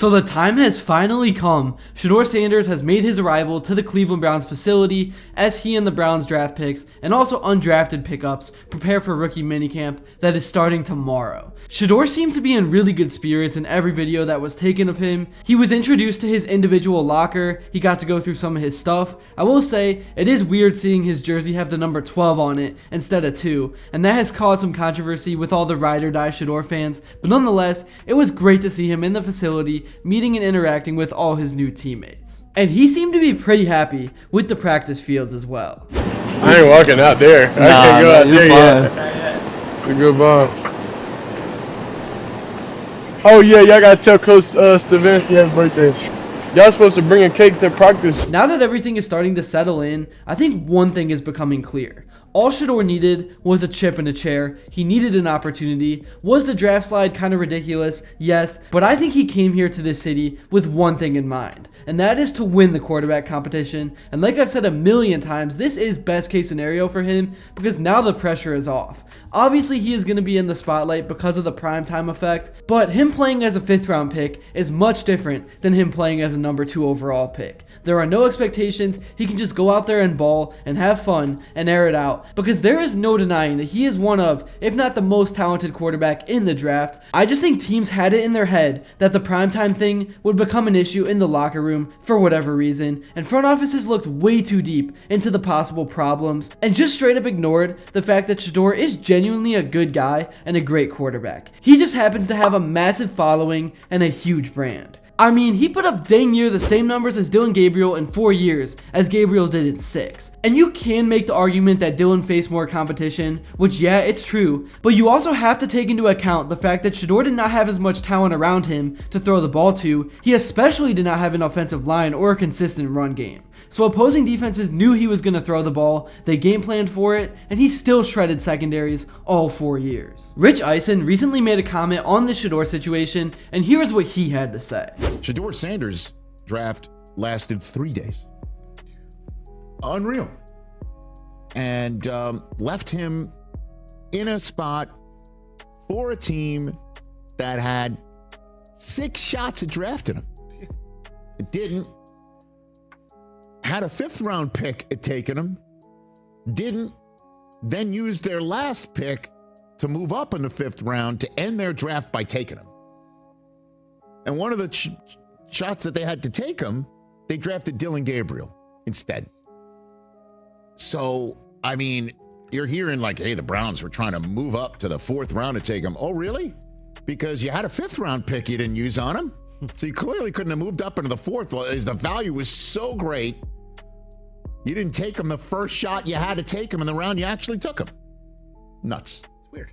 So the time has finally come. Shedeur Sanders has made his arrival to the Cleveland Browns facility as he and the Browns draft picks and also undrafted pickups prepare for rookie minicamp that is starting tomorrow. Shedeur seemed to be in really good spirits in every video that was taken of him. He was introduced to his individual locker. He got to go through some of his stuff. I will say, it is weird seeing his jersey have the number 12 on it instead of 2, and that has caused some controversy with all the ride or die Shedeur fans, but nonetheless, it was great to see him in the facility meeting and interacting with all his new teammates. And he seemed to be pretty happy with the practice fields as well. I ain't walking out there. I can't go out there yet. It's a good ball. Oh yeah, y'all gotta tell Coach Stavinsky happy birthday. Y'all supposed to bring a cake to practice. Now that everything is starting to settle in, I think one thing is becoming clear. All Shedeur needed was a chip in a chair. He needed an opportunity. Was the draft slide kind of ridiculous? Yes, but I think he came here to this city with one thing in mind, and that is to win the quarterback competition. And like I've said a million times, this is best case scenario for him because now the pressure is off. Obviously, he is going to be in the spotlight because of the primetime effect, but him playing as a 5th round pick is much different than him playing as a number 2 overall pick. There are no expectations. He can just go out there and ball and have fun and air it out because there is no denying that he is one of, if not the most talented quarterback in the draft. I just think teams had it in their head that the primetime thing would become an issue in the locker room for whatever reason, and front offices looked way too deep into the possible problems and just straight up ignored the fact that Shedeur is genuinely a good guy and a great quarterback. He just happens to have a massive following and a huge brand. I mean, he put up dang near the same numbers as Dillon Gabriel in 4 years as Gabriel did in 6. And you can make the argument that Dillon faced more competition, which yeah, it's true, but you also have to take into account the fact that Shedeur did not have as much talent around him to throw the ball to. He especially did not have an offensive line or a consistent run game. So opposing defenses knew he was going to throw the ball, they game planned for it, and he still shredded secondaries all 4 years. Rich Eisen recently made a comment on the Shedeur situation, and here is what he had to say. Shedeur Sanders' draft lasted 3 days. Unreal. And left him in a spot for a team that had 6 shots at drafting him. It didn't. Had a 5th round pick at taking him. Didn't. Then used their last pick to move up in the 5th round to end their draft by taking him. And one of the shots that they had to take him, they drafted Dillon Gabriel instead. So, I mean, you're hearing like, hey, the Browns were trying to move up to the 4th round to take him. Oh, really? Because you had a 5th round pick you didn't use on him. So you clearly couldn't have moved up into the 4th. Well, as the value was so great, you didn't take him the first shot you had to take him in the round you actually took him. Nuts. It's weird.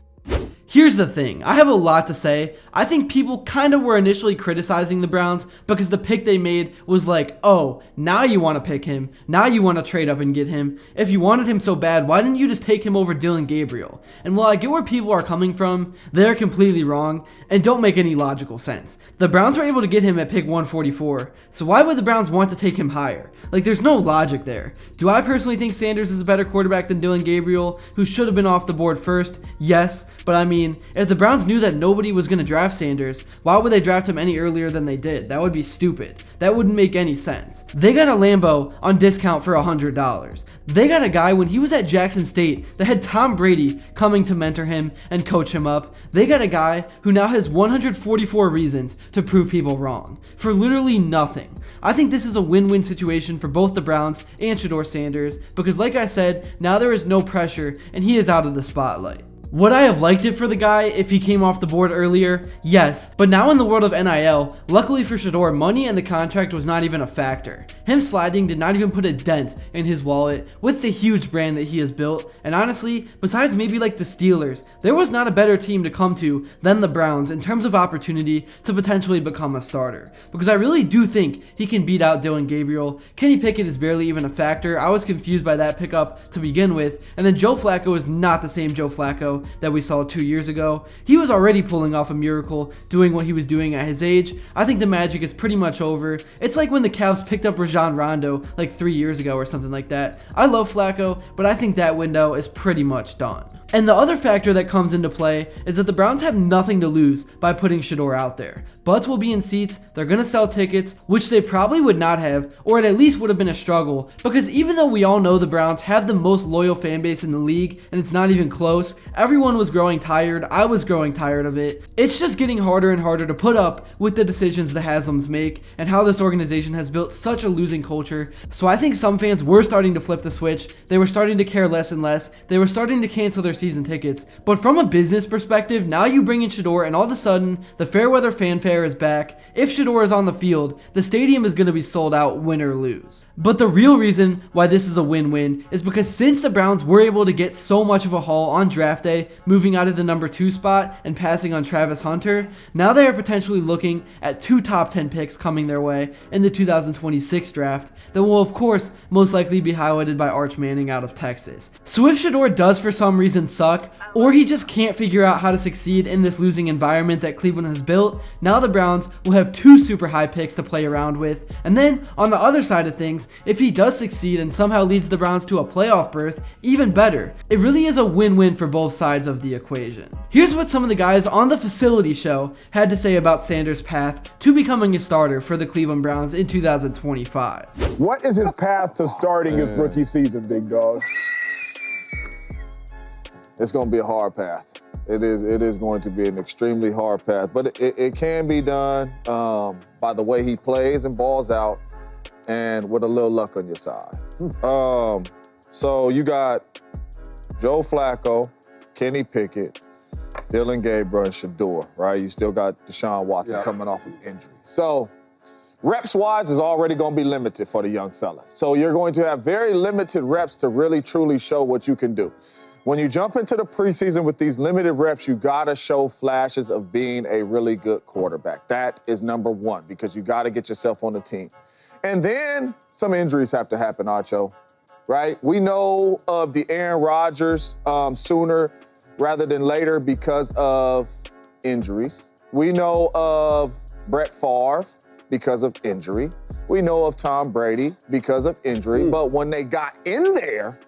Here's the thing, I have a lot to say. I think people kind of were initially criticizing the Browns because the pick they made was like, oh, now you want to pick him, now you want to trade up and get him. If you wanted him so bad, why didn't you just take him over Dillon Gabriel? And while I get where people are coming from, they're completely wrong and don't make any logical sense. The Browns were able to get him at pick 144, so why would the Browns want to take him higher? Like, there's no logic there. Do I personally think Sanders is a better quarterback than Dillon Gabriel, who should have been off the board first? Yes, but I mean, if the Browns knew that nobody was going to draft Sanders, why would they draft him any earlier than they did? That would be stupid. That wouldn't make any sense. They got a Lambo on discount for $100. They got a guy when he was at Jackson State that had Tom Brady coming to mentor him and coach him up. They got a guy who now has 144 reasons to prove people wrong for literally nothing. I think this is a win-win situation for both the Browns and Shedeur Sanders because, like I said, now there is no pressure and he is out of the spotlight. Would I have liked it for the guy if he came off the board earlier? Yes, but now in the world of NIL, luckily for Shedeur, money and the contract was not even a factor. Him sliding did not even put a dent in his wallet with the huge brand that he has built, and honestly, besides maybe like the Steelers, there was not a better team to come to than the Browns in terms of opportunity to potentially become a starter. Because I really do think he can beat out Dillon Gabriel. Kenny Pickett is barely even a factor. I was confused by that pickup to begin with, and then Joe Flacco is not the same Joe Flacco that we saw 2 years ago. He was already pulling off a miracle doing what he was doing at his age. I think the magic is pretty much over. It's like when the Cavs picked up Rajat Rajon Rondo like 3 years ago or something like that. I love Flacco, but I think that window is pretty much done. And the other factor that comes into play is that the Browns have nothing to lose by putting Shedeur out there. Butts will be in seats, they're going to sell tickets, which they probably would not have, or it at least would have been a struggle, because even though we all know the Browns have the most loyal fan base in the league, and it's not even close, everyone was growing tired, I was growing tired of it. It's just getting harder and harder to put up with the decisions the Haslams make, and how this organization has built such a losing culture. So I think some fans were starting to flip the switch, they were starting to care less and less, they were starting to cancel their season tickets. But from a business perspective, now you bring in Shedeur and all of a sudden, the Fairweather fanfare is back. If Shedeur is on the field, the stadium is going to be sold out win or lose. But the real reason why this is a win-win is because since the Browns were able to get so much of a haul on draft day, moving out of the number 2 spot and passing on Travis Hunter, now they are potentially looking at 2 top 10 picks coming their way in the 2026 draft that will of course most likely be highlighted by Arch Manning out of Texas. So if Shedeur does for some reason suck, or he just can't figure out how to succeed in this losing environment that Cleveland has built, now the Browns will have 2 super high picks to play around with. And then on the other side of things, if he does succeed and somehow leads the Browns to a playoff berth, even better. It really is a win-win for both sides of the equation. Here's what some of the guys on the facility show had to say about Sanders' path to becoming a starter for the Cleveland Browns in 2025. What is his path to starting his rookie season, big dog? It's going to be a hard path. It is going to be an extremely hard path, but it can be done by the way he plays and balls out and with a little luck on your side. So you got Joe Flacco, Kenny Pickett, Dylan Gabriel, and Shedeur, right? You still got Deshaun Watson coming off of injury. So reps-wise is already going to be limited for the young fella. So you're going to have very limited reps to really, truly show what you can do. When you jump into the preseason with these limited reps, you got to show flashes of being a really good quarterback. That is number one, because you got to get yourself on the team. And then some injuries have to happen, Acho, right? We know of the Aaron Rodgers sooner rather than later because of injuries. We know of Brett Favre because of injury. We know of Tom Brady because of injury. But when they got in there,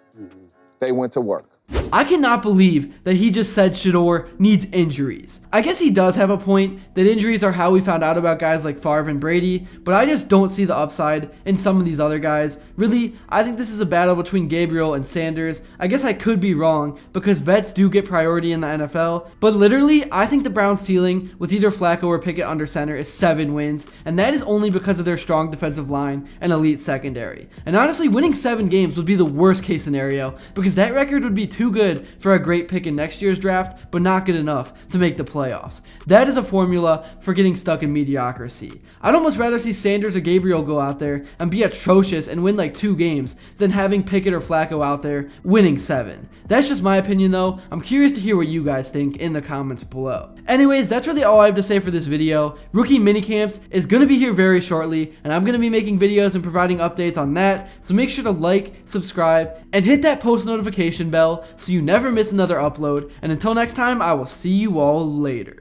they went to work. I cannot believe that he just said Shedeur needs injuries. I guess he does have a point that injuries are how we found out about guys like Favre and Brady, but I just don't see the upside in some of these other guys. Really, I think this is a battle between Gabriel and Sanders. I guess I could be wrong because vets do get priority in the NFL, but literally, I think the Browns' ceiling with either Flacco or Pickett under center is 7 wins, and that is only because of their strong defensive line and elite secondary. And honestly, winning 7 games would be the worst case scenario because that record would be too good for a great pick in next year's draft, but not good enough to make the playoffs. That is a formula for getting stuck in mediocrity. I'd almost rather see Sanders or Gabriel go out there and be atrocious and win like 2 games than having Pickett or Flacco out there winning 7. That's just my opinion though. I'm curious to hear what you guys think in the comments below. Anyways, that's really all I have to say for this video. Rookie minicamps is going to be here very shortly, and I'm going to be making videos and providing updates on that, so make sure to like, subscribe, and hit that post notification bell so you never miss another upload. And until next time, I will see you all later.